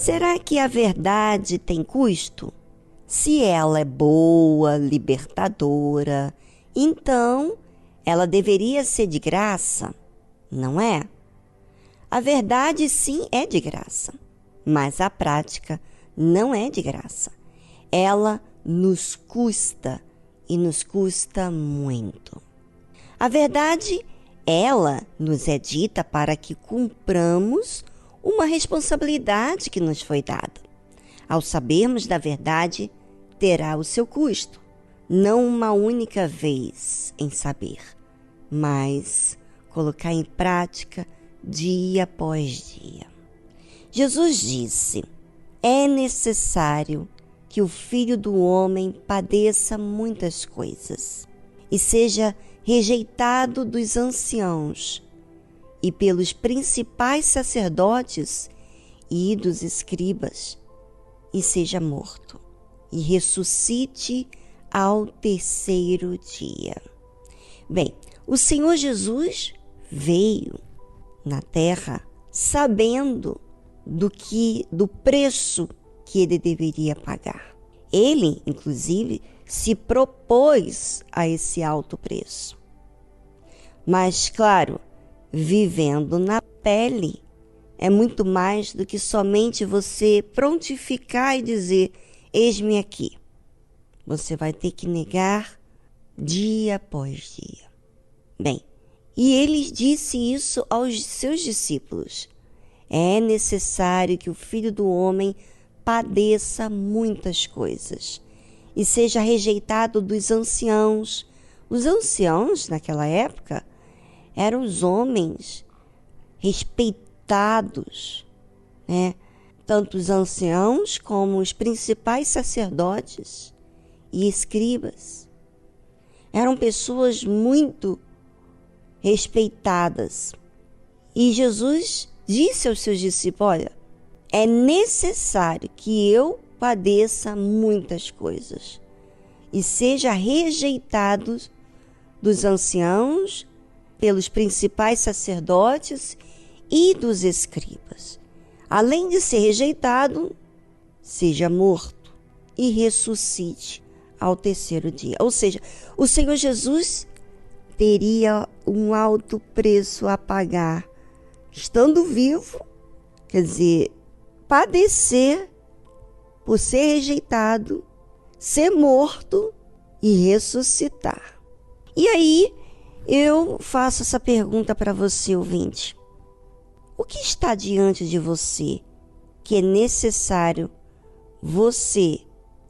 Será que a verdade tem custo? Se ela é boa, libertadora, então ela deveria ser de graça, não é? A verdade sim é de graça, mas a prática não é de graça. Ela nos custa e nos custa muito. A verdade, ela nos é dita para que cumpramos uma responsabilidade que nos foi dada. Ao sabermos da verdade, terá o seu custo. Não uma única vez em saber, mas colocar em prática dia após dia. Jesus disse: é necessário que o Filho do Homem padeça muitas coisas e seja rejeitado dos anciãos e pelos principais sacerdotes e dos escribas, e seja morto, e ressuscite ao terceiro dia. Bem, o Senhor Jesus veio na terra sabendo do preço que ele deveria pagar. Ele, inclusive, se propôs a esse alto preço. Mas, claro, vivendo na pele é muito mais do que somente você prontificar e dizer: eis-me aqui. Você vai ter que negar dia após dia. Bem, e ele disse isso aos seus discípulos: é necessário que o Filho do Homem padeça muitas coisas e seja rejeitado dos anciãos. Os anciãos, naquela época, eram os homens respeitados, né? Tanto os anciãos como os principais sacerdotes e escribas. Eram pessoas muito respeitadas. E Jesus disse aos seus discípulos: olha, é necessário que eu padeça muitas coisas e seja rejeitado dos anciãos, pelos principais sacerdotes e dos escribas. Além de ser rejeitado, seja morto e ressuscite ao terceiro dia. Ou seja, o Senhor Jesus teria um alto preço a pagar, estando vivo, quer dizer, padecer por ser rejeitado, ser morto e ressuscitar. E aí, eu faço essa pergunta para você, ouvinte. O que está diante de você que é necessário você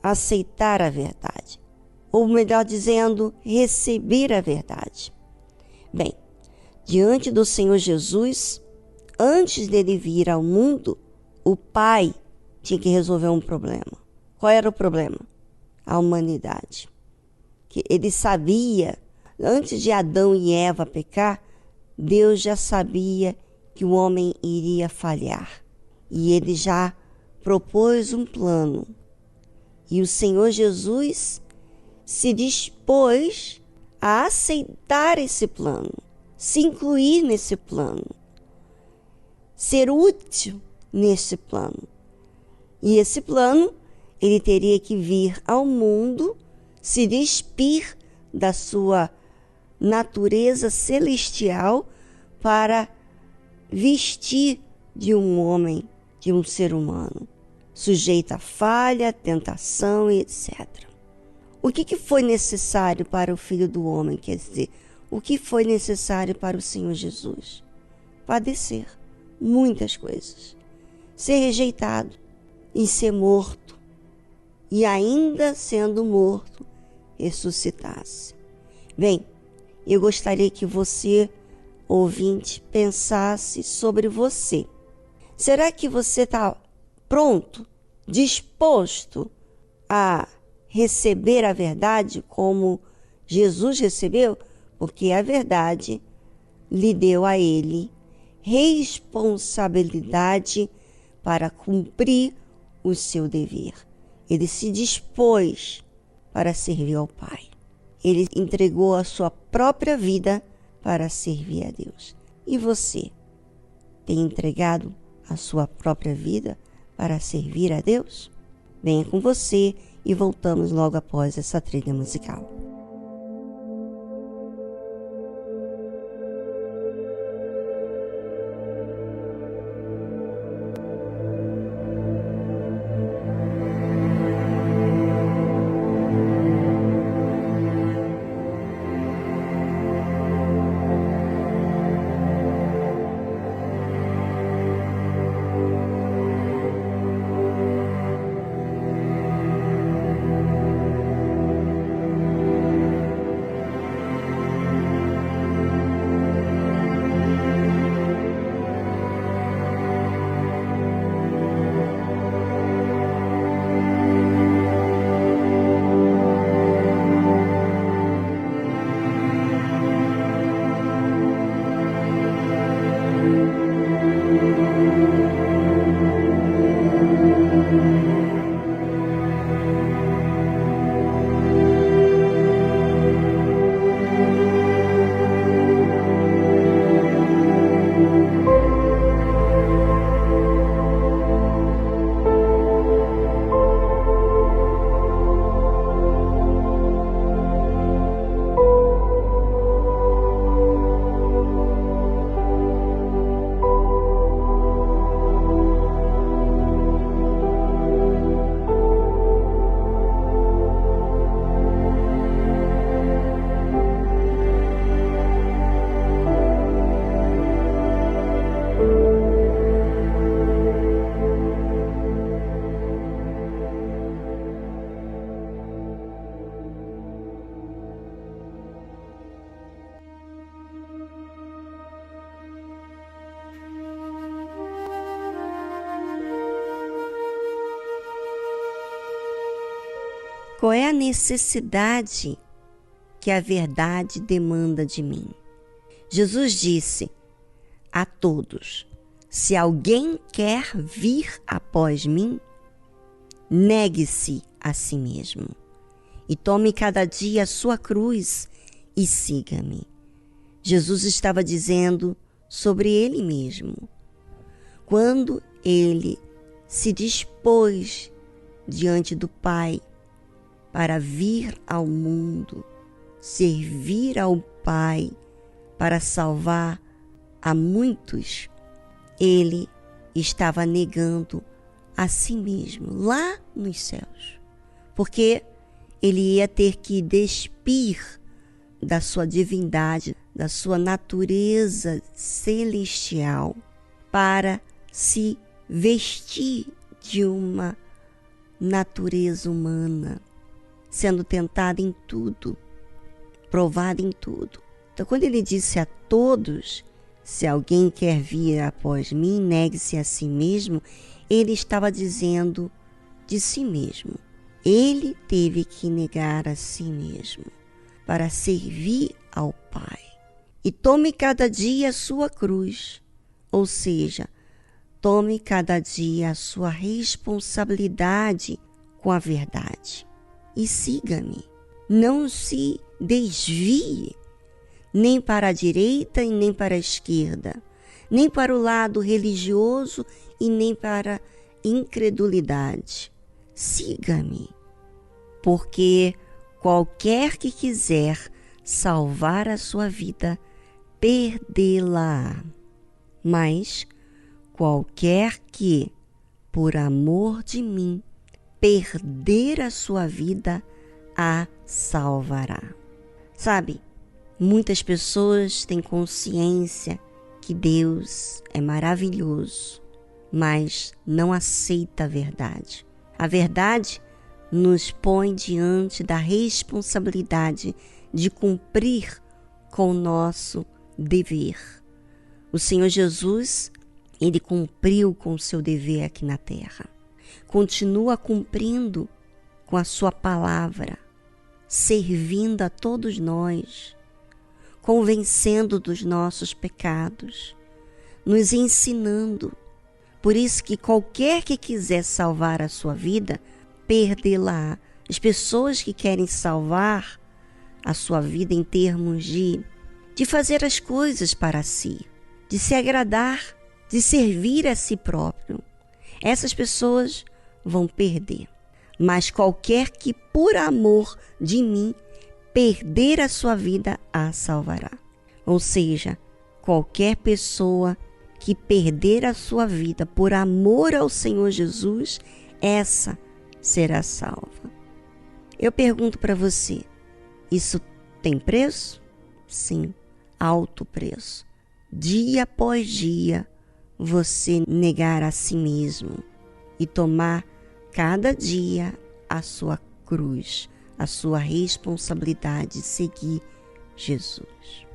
aceitar a verdade? Ou melhor dizendo, receber a verdade? Bem, diante do Senhor Jesus, antes dele vir ao mundo, o Pai tinha que resolver um problema. Qual era o problema? A humanidade. Que ele sabia, antes de Adão e Eva pecar, Deus já sabia que o homem iria falhar. E ele já propôs um plano. E o Senhor Jesus se dispôs a aceitar esse plano, se incluir nesse plano, ser útil nesse plano. E esse plano, ele teria que vir ao mundo, se despir da sua natureza celestial para vestir de um homem, de um ser humano, sujeito a falha, tentação e etc. O que foi necessário para o Filho do Homem? Quer dizer, o que foi necessário para o Senhor Jesus? Padecer muitas coisas, ser rejeitado e ser morto, e ainda sendo morto, ressuscitasse. Bem, eu gostaria que você, ouvinte, pensasse sobre você. Será que você está pronto, disposto a receber a verdade como Jesus recebeu? Porque a verdade lhe deu a ele responsabilidade para cumprir o seu dever. Ele se dispôs para servir ao Pai. Ele entregou a sua própria vida para servir a Deus. E você tem entregado a sua própria vida para servir a Deus? Venha com você e voltamos logo após essa trilha musical. Qual é a necessidade que a verdade demanda de mim? Jesus disse a todos: se alguém quer vir após mim, negue-se a si mesmo e tome cada dia a sua cruz e siga-me. Jesus estava dizendo sobre ele mesmo. Quando ele se dispôs diante do Pai para vir ao mundo, servir ao Pai para salvar a muitos, ele estava negando a si mesmo lá nos céus, porque ele ia ter que despir da sua divindade, da sua natureza celestial, para se vestir de uma natureza humana, sendo tentado em tudo, provado em tudo. Então, quando ele disse a todos: se alguém quer vir após mim, negue-se a si mesmo, ele estava dizendo de si mesmo. Ele teve que negar a si mesmo para servir ao Pai. E tome cada dia a sua cruz, ou seja, tome cada dia a sua responsabilidade com a verdade. E siga-me. Não se desvie nem para a direita e nem para a esquerda, nem para o lado religioso e nem para a incredulidade. Siga-me, porque qualquer que quiser salvar a sua vida, perdê-la. Mas qualquer que, por amor de mim, perder a sua vida, a salvará. Sabe, muitas pessoas têm consciência que Deus é maravilhoso, mas não aceita a verdade. A verdade nos põe diante da responsabilidade de cumprir com o nosso dever. O Senhor Jesus, ele cumpriu com o seu dever aqui na terra. Continua cumprindo com a sua palavra, servindo a todos nós, convencendo dos nossos pecados, nos ensinando. Por isso que qualquer que quiser salvar a sua vida, perdê-la. As pessoas que querem salvar a sua vida em termos de fazer as coisas para si, de se agradar, de servir a si próprio, Essas pessoas vão perder. Mas qualquer que por amor de mim perder a sua vida, a salvará. Ou seja, qualquer pessoa que perder a sua vida por amor ao Senhor Jesus, essa será salva. Eu pergunto para você, isso tem preço? Sim, alto preço. Dia após dia, você negar a si mesmo e tomar cada dia a sua cruz, a sua responsabilidade de seguir Jesus.